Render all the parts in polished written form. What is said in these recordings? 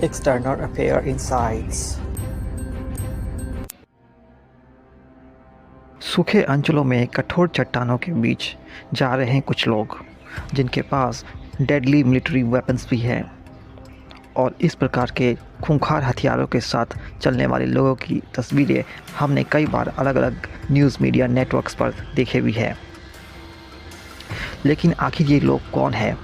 External Affair Insights। सूखे अंचलों में कठोर चट्टानों के बीच जा रहे हैं कुछ लोग जिनके पास डेडली मिलिट्री वेपन्स भी हैं और इस प्रकार के खूंखार हथियारों के साथ चलने वाले लोगों की तस्वीरें हमने कई बार अलग अलग न्यूज़ मीडिया नेटवर्क्स पर देखे भी हैं। लेकिन आखिर ये लोग कौन हैं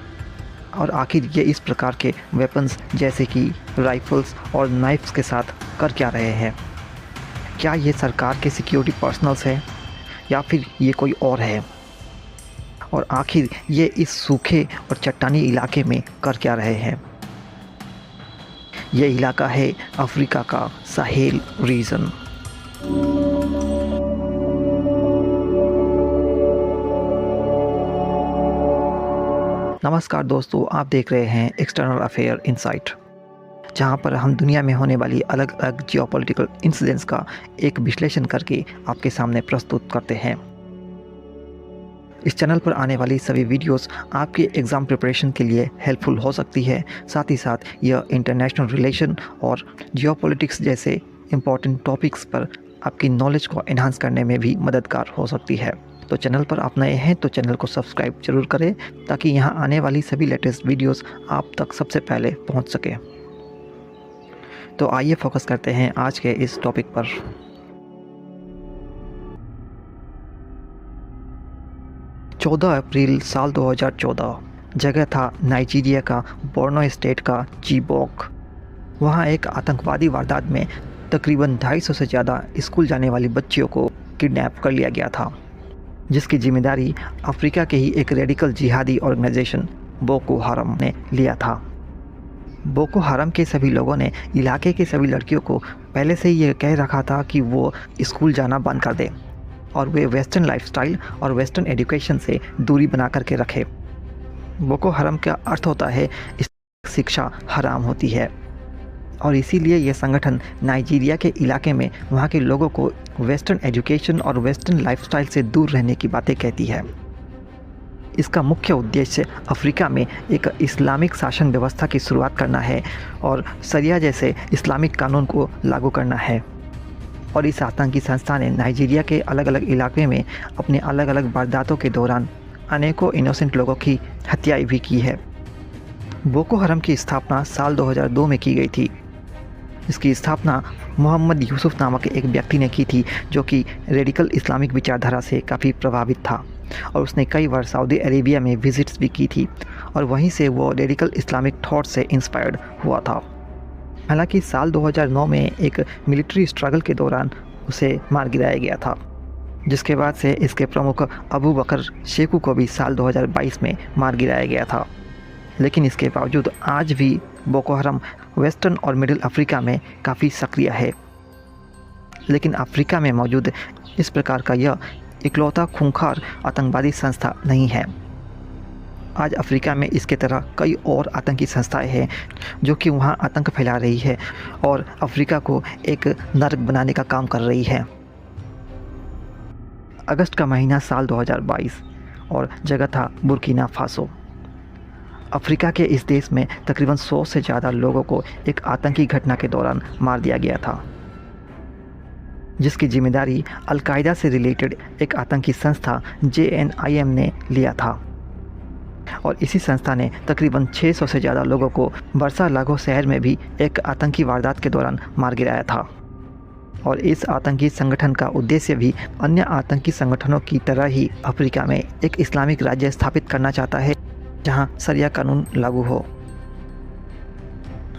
और आखिर ये इस प्रकार के वेपन्स जैसे कि राइफ़ल्स और नाइफ्स के साथ कर क्या रहे हैं? क्या ये सरकार के सिक्योरिटी पर्सनल्स हैं या फिर ये कोई और है? और आखिर ये इस सूखे और चट्टानी इलाके में कर क्या रहे हैं? ये इलाका है अफ्रीका का साहेल रीजन। नमस्कार दोस्तों, आप देख रहे हैं एक्सटर्नल अफेयर इनसाइट, जहां पर हम दुनिया में होने वाली अलग अलग जियोपॉलिटिकल इंसिडेंट्स का एक विश्लेषण करके आपके सामने प्रस्तुत करते हैं। इस चैनल पर आने वाली सभी वीडियोस आपके एग्ज़ाम प्रिपरेशन के लिए हेल्पफुल हो सकती है। साथ ही साथ यह इंटरनेशनल रिलेशन और जियोपॉलिटिक्स जैसे इम्पॉर्टेंट टॉपिक्स पर आपकी नॉलेज को एनहांस करने में भी मददगार हो सकती है। तो चैनल पर आप नए हैं तो चैनल को सब्सक्राइब जरूर करें ताकि यहाँ आने वाली सभी लेटेस्ट वीडियोस आप तक सबसे पहले पहुँच सके। तो आइए फोकस करते हैं आज के इस टॉपिक पर। अप्रैल साल 2014, जगह था नाइजीरिया का बोर्नो स्टेट का चिबोक। वहाँ एक आतंकवादी वारदात में तकरीबन 250 से ज़्यादा स्कूल जाने वाली बच्चियों को किडनैप कर लिया गया था, जिसकी जिम्मेदारी अफ्रीका के ही एक रेडिकल जिहादी ऑर्गेनाइजेशन बोको हराम ने लिया था। बोको हराम के सभी लोगों ने इलाके के सभी लड़कियों को पहले से ही ये कह रखा था कि वो स्कूल जाना बंद कर दें और वे वेस्टर्न लाइफस्टाइल और वेस्टर्न एजुकेशन से दूरी बना करके रखे। बोको हराम का अर्थ होता है शिक्षा हराम होती है, और इसीलिए यह संगठन नाइजीरिया के इलाके में वहाँ के लोगों को वेस्टर्न एजुकेशन और वेस्टर्न लाइफस्टाइल से दूर रहने की बातें कहती है। इसका मुख्य उद्देश्य अफ्रीका में एक इस्लामिक शासन व्यवस्था की शुरुआत करना है और शरिया जैसे इस्लामिक कानून को लागू करना है। और इस आतंकी संस्था ने नाइजीरिया के अलग अलग इलाके में अपने अलग अलग वारदातों के दौरान अनेकों इनोसेंट लोगों की हत्याएं भी की है। बोको हराम की स्थापना साल 2002 में की गई थी। इसकी स्थापना मोहम्मद यूसुफ नामक एक व्यक्ति ने की थी, जो कि रेडिकल इस्लामिक विचारधारा से काफ़ी प्रभावित था और उसने कई बार सऊदी अरेबिया में विजिट्स भी की थी और वहीं से वो रेडिकल इस्लामिक थॉट से इंस्पायर्ड हुआ था। हालांकि साल 2009 में एक मिलिट्री स्ट्रगल के दौरान उसे मार गिराया गया था, जिसके बाद से इसके प्रमुख अबू बकर शेखू को भी साल 2022 में मार गिराया गया था। लेकिन इसके बावजूद आज भी बोको हराम वेस्टर्न और मिडिल अफ्रीका में काफ़ी सक्रिय है। लेकिन अफ्रीका में मौजूद इस प्रकार का यह इकलौता खूंखार आतंकवादी संस्था नहीं है। आज अफ्रीका में इसके तरह कई और आतंकी संस्थाएं हैं जो कि वहाँ आतंक फैला रही है और अफ्रीका को एक नर्क बनाने का काम कर रही है। अगस्त का महीना साल 2022 और जगह था बुर्किना फासो। अफ्रीका के इस देश में तकरीबन 100 से ज़्यादा लोगों को एक आतंकी घटना के दौरान मार दिया गया था, जिसकी जिम्मेदारी अल-कायदा से रिलेटेड एक आतंकी संस्था JNIM ने लिया था। और इसी संस्था ने तकरीबन 600 से ज़्यादा लोगों को बरसा लागो शहर में भी एक आतंकी वारदात के दौरान मार गिराया था। और इस आतंकी संगठन का उद्देश्य भी अन्य आतंकी संगठनों की तरह ही अफ्रीका में एक इस्लामिक राज्य स्थापित करना चाहता है जहां शरिया कानून लागू हो।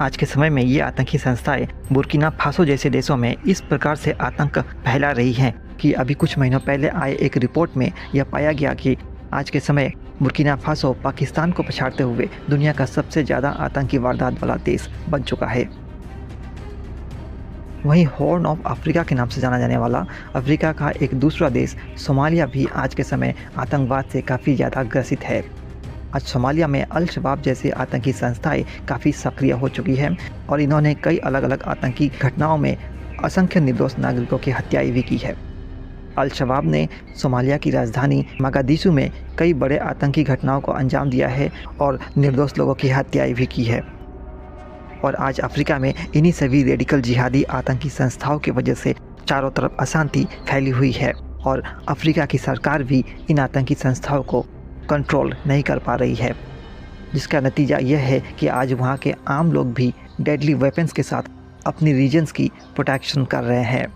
आज के समय में ये आतंकी संस्थाएं बुर्किना फासो जैसे देशों में इस प्रकार से आतंक फैला रही हैं कि अभी कुछ महीनों पहले आए एक रिपोर्ट में यह पाया गया कि आज के समय बुर्किना फासो पाकिस्तान को पछाड़ते हुए दुनिया का सबसे ज़्यादा आतंकी वारदात वाला देश बन चुका है। वहीं हॉर्न ऑफ अफ्रीका के नाम से जाना जाने वाला अफ्रीका का एक दूसरा देश सोमालिया भी आज के समय आतंकवाद से काफ़ी ज़्यादा ग्रसित है। आज सोमालिया में अल शबाब जैसे आतंकी संस्थाएं काफ़ी सक्रिय हो चुकी हैं और इन्होंने कई अलग अलग आतंकी घटनाओं में असंख्य निर्दोष नागरिकों की हत्याएं भी की है। अल शबाब ने सोमालिया की राजधानी मगादिशु में कई बड़े आतंकी घटनाओं को अंजाम दिया है और निर्दोष लोगों की हत्याएं भी की है। और आज अफ्रीका में इन्हीं सभी रेडिकल जिहादी आतंकी संस्थाओं की वजह से चारों तरफ अशांति फैली हुई है और अफ्रीका की सरकार भी इन आतंकी संस्थाओं को कंट्रोल नहीं कर पा रही है, जिसका नतीजा यह है कि आज वहाँ के आम लोग भी डेडली वेपन्स के साथ अपनी रीजन्स की प्रोटेक्शन कर रहे हैं।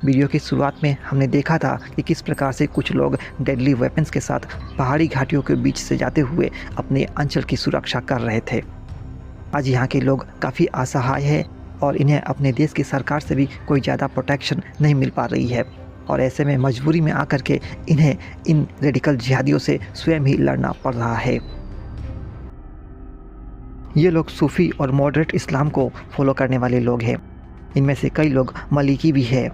वीडियो की शुरुआत में हमने देखा था कि किस प्रकार से कुछ लोग डेडली वेपन्स के साथ पहाड़ी घाटियों के बीच से जाते हुए अपने अंचल की सुरक्षा कर रहे थे। आज यहाँ के लोग काफ़ी असहाय हैं और इन्हें अपने देश की सरकार से भी कोई ज़्यादा प्रोटेक्शन नहीं मिल पा रही है और ऐसे में मजबूरी में आकर के इन्हें इन रेडिकल जिहादियों से स्वयं ही लड़ना पड़ रहा है। ये लोग सूफ़ी और मॉडरेट इस्लाम को फॉलो करने वाले लोग हैं। इनमें से कई लोग मलिकी भी है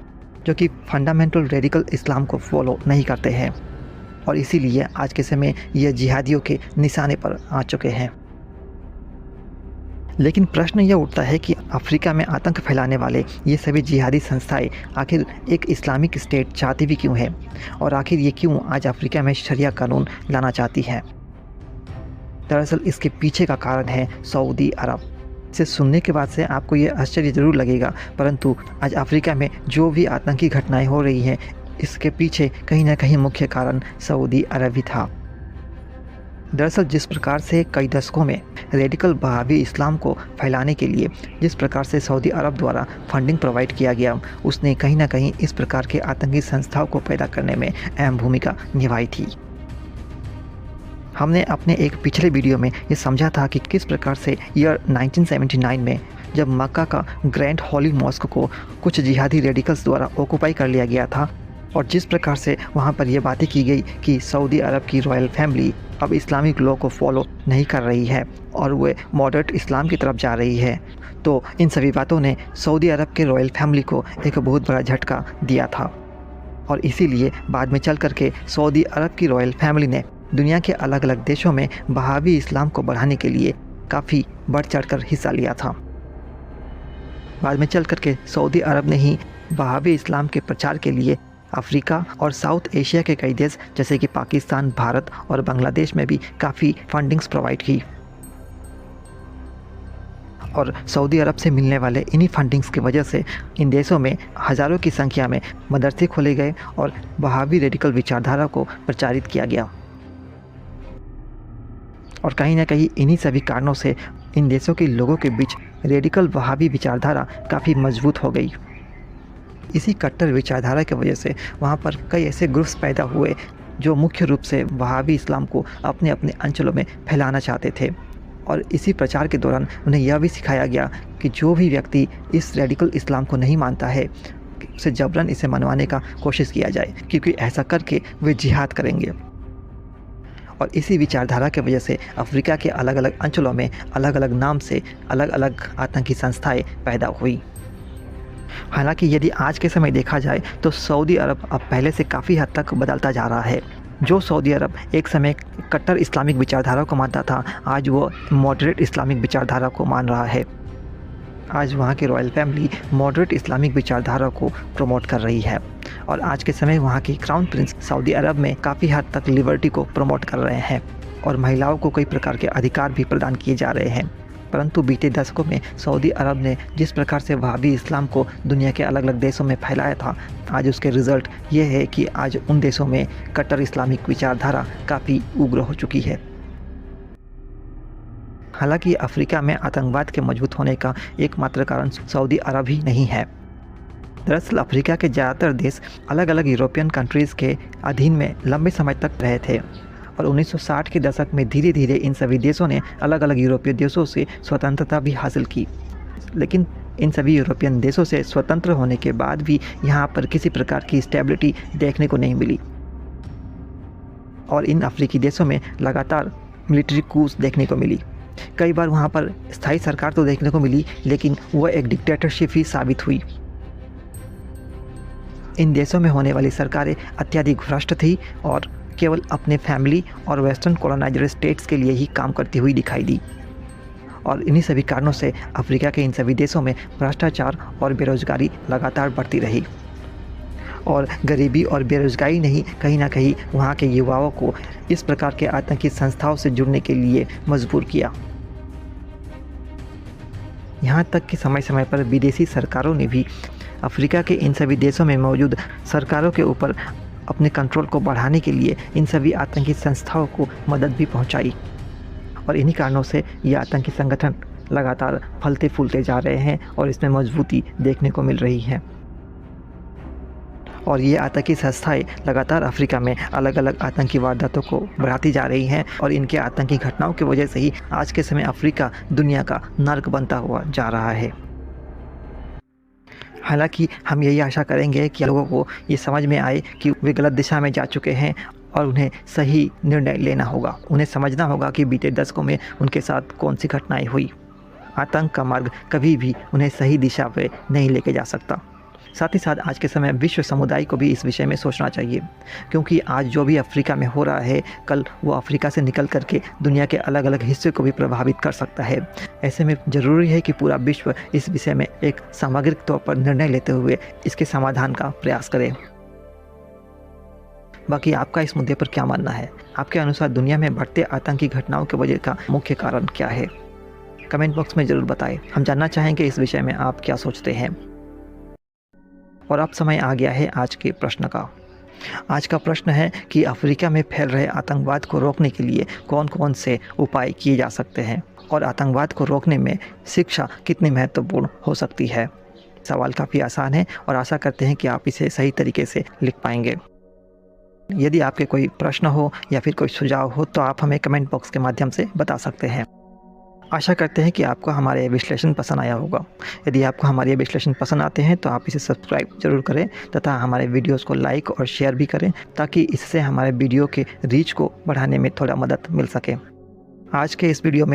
जो कि फंडामेंटल रेडिकल इस्लाम को फॉलो नहीं करते हैं और इसीलिए आज के समय ये जिहादियों के निशाने पर आ चुके हैं। लेकिन प्रश्न यह उठता है कि अफ्रीका में आतंक फैलाने वाले ये सभी जिहादी संस्थाएं आखिर एक इस्लामिक स्टेट चाहती भी क्यों है और आखिर ये क्यों आज अफ्रीका में शरिया कानून लाना चाहती है। दरअसल इसके पीछे का कारण है सऊदी अरब। इसे सुनने के बाद से आपको ये आश्चर्य ज़रूर लगेगा, परंतु आज अफ्रीका में जो भी आतंकी घटनाएं हो रही हैं इसके पीछे कहीं ना कहीं मुख्य कारण सऊदी अरब ही था। दरअसल जिस प्रकार से कई दशकों में रेडिकल वहाबी इस्लाम को फैलाने के लिए जिस प्रकार से सऊदी अरब द्वारा फंडिंग प्रोवाइड किया गया, उसने कहीं ना कहीं इस प्रकार के आतंकी संस्थाओं को पैदा करने में अहम भूमिका निभाई थी। हमने अपने एक पिछले वीडियो में ये समझा था कि किस प्रकार से ईयर 1979 में जब मक्का का ग्रैंड होली मॉस्क को कुछ जिहादी रेडिकल्स द्वारा ऑक्यूपाई कर लिया गया था और जिस प्रकार से वहाँ पर यह बातें की गई कि सऊदी अरब की रॉयल फैमिली अब इस्लामिक लॉ को फॉलो नहीं कर रही है और वे मॉडरेट इस्लाम की तरफ जा रही है, तो इन सभी बातों ने सऊदी अरब के रॉयल फैमिली को एक बहुत बड़ा झटका दिया था और इसीलिए बाद में चल कर के सऊदी अरब की रॉयल फैमिली ने दुनिया के अलग अलग देशों में वहाबी इस्लाम को बढ़ाने के लिए काफ़ी बढ़ चढ़कर हिस्सा लिया था। बाद में चल कर के सऊदी अरब ने ही वहाबी इस्लाम के प्रचार के लिए अफ्रीका और साउथ एशिया के कई देश जैसे कि पाकिस्तान, भारत और बांग्लादेश में भी काफ़ी फंडिंग्स प्रोवाइड की और सऊदी अरब से मिलने वाले इन्हीं फंडिंग्स की वजह से इन देशों में हज़ारों की संख्या में मदरसे खोले गए और वहाबी रेडिकल विचारधारा को प्रचारित किया गया और कहीं ना कहीं इन्हीं सभी कारणों से इन देशों के लोगों के बीच रेडिकल वहाबी विचारधारा काफ़ी मजबूत हो गई। इसी कट्टर विचारधारा की वजह से वहाँ पर कई ऐसे ग्रुप्स पैदा हुए जो मुख्य रूप से वहाबी इस्लाम को अपने अपने अंचलों में फैलाना चाहते थे और इसी प्रचार के दौरान उन्हें यह भी सिखाया गया कि जो भी व्यक्ति इस रेडिकल इस्लाम को नहीं मानता है उसे जबरन इसे मनवाने का कोशिश किया जाए, क्योंकि ऐसा करके वे जिहाद करेंगे। और इसी विचारधारा की वजह से अफ्रीका के अलग अलग अंचलों में अलग अलग नाम से अलग अलग आतंकी संस्थाएं पैदा हुई। हालांकि यदि आज के समय देखा जाए तो सऊदी अरब अब पहले से काफ़ी हद तक बदलता जा रहा है। जो सऊदी अरब एक समय कट्टर इस्लामिक विचारधारा को मानता था, आज वो मॉडरेट इस्लामिक विचारधारा को मान रहा है। आज वहाँ की रॉयल फैमिली मॉडरेट इस्लामिक विचारधारा को प्रमोट कर रही है और आज के समय वहाँ की क्राउन प्रिंस सऊदी अरब में काफ़ी हद तक लिबर्टी को प्रमोट कर रहे हैं और महिलाओं को कई प्रकार के अधिकार भी प्रदान किए जा रहे हैं। परंतु बीते दशकों में सऊदी अरब ने जिस प्रकार से वहाबी इस्लाम को दुनिया के अलग अलग देशों में फैलाया था, आज उसके रिज़ल्ट ये है कि आज उन देशों में कट्टर इस्लामिक विचारधारा काफ़ी उग्र हो चुकी है। हालांकि अफ्रीका में आतंकवाद के मजबूत होने का एकमात्र कारण सऊदी अरब ही नहीं है। दरअसल अफ्रीका के ज़्यादातर देश अलग अलग यूरोपियन कंट्रीज़ के अधीन में लंबे समय तक रहे थे और 1960 के दशक में धीरे धीरे इन सभी देशों ने अलग अलग यूरोपीय देशों से स्वतंत्रता भी हासिल की। लेकिन इन सभी यूरोपियन देशों से स्वतंत्र होने के बाद भी यहाँ पर किसी प्रकार की स्टेबिलिटी देखने को नहीं मिली और इन अफ्रीकी देशों में लगातार मिलिट्री कूच देखने को मिली। कई बार वहाँ पर स्थायी सरकार तो देखने को मिली, लेकिन वह एक डिक्टेटरशिप ही साबित हुई। इन देशों में होने वाली सरकारें अत्यधिक भ्रष्ट थी और केवल अपने फैमिली और वेस्टर्न कॉलोनाइजर स्टेट्स के लिए ही काम करती हुई दिखाई दी और इन्हीं सभी कारणों से अफ्रीका के इन सभी देशों में भ्रष्टाचार और बेरोजगारी लगातार बढ़ती रही और गरीबी और बेरोजगारी ने ही कहीं ना कहीं वहाँ के युवाओं को इस प्रकार के आतंकी संस्थाओं से जुड़ने के लिए मजबूर किया। यहाँ तक कि समय समय पर विदेशी सरकारों ने भी अफ्रीका के इन सभी देशों में मौजूद सरकारों के ऊपर अपने कंट्रोल को बढ़ाने के लिए इन सभी आतंकी संस्थाओं को मदद भी पहुंचाई। और इन्हीं कारणों से ये आतंकी संगठन लगातार फलते फूलते जा रहे हैं और इसमें मजबूती देखने को मिल रही है। और ये आतंकी संस्थाएं लगातार अफ्रीका में अलग अलग आतंकी वारदातों को बढ़ाती जा रही हैं और इनके आतंकी घटनाओं की वजह से ही आज के समय अफ्रीका दुनिया का नर्क बनता हुआ जा रहा है। हालांकि हम यही आशा करेंगे कि लोगों को ये समझ में आए कि वे गलत दिशा में जा चुके हैं और उन्हें सही निर्णय लेना होगा। उन्हें समझना होगा कि बीते दशकों में उनके साथ कौन सी घटनाएं हुई। आतंक का मार्ग कभी भी उन्हें सही दिशा पे नहीं लेके जा सकता। साथ ही साथ आज के समय विश्व समुदाय को भी इस विषय में सोचना चाहिए, क्योंकि आज जो भी अफ्रीका में हो रहा है कल वो अफ्रीका से निकल करके दुनिया के अलग अलग हिस्से को भी प्रभावित कर सकता है। ऐसे में ज़रूरी है कि पूरा विश्व इस विषय में एक सामग्रिक तौर पर निर्णय लेते हुए इसके समाधान का प्रयास करे। बाकी आपका इस मुद्दे पर क्या मानना है? आपके अनुसार दुनिया में बढ़ते आतंकी घटनाओं की वजह का मुख्य कारण क्या है? कमेंट बॉक्स में ज़रूर बताएं। हम जानना चाहेंगे इस विषय में आप क्या सोचते हैं। और अब समय आ गया है आज के प्रश्न का। आज का प्रश्न है कि अफ्रीका में फैल रहे आतंकवाद को रोकने के लिए कौन कौन से उपाय किए जा सकते हैं और आतंकवाद को रोकने में शिक्षा कितनी महत्वपूर्ण हो सकती है। सवाल काफ़ी आसान है और आशा करते हैं कि आप इसे सही तरीके से लिख पाएंगे। यदि आपके कोई प्रश्न हो या फिर कोई सुझाव हो तो आप हमें कमेंट बॉक्स के माध्यम से बता सकते हैं। आशा करते हैं कि आपको हमारे विश्लेषण पसंद आया होगा। यदि आपको हमारे विश्लेषण पसंद आते हैं तो आप इसे सब्सक्राइब जरूर करें तथा हमारे वीडियोस को लाइक और शेयर भी करें, ताकि इससे हमारे वीडियो के रीच को बढ़ाने में थोड़ा मदद मिल सके। आज के इस वीडियो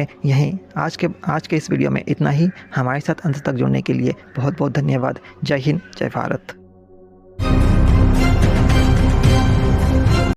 में इतना ही। हमारे साथ अंत तक जुड़ने के लिए बहुत बहुत धन्यवाद। जय हिंद, जय भारत।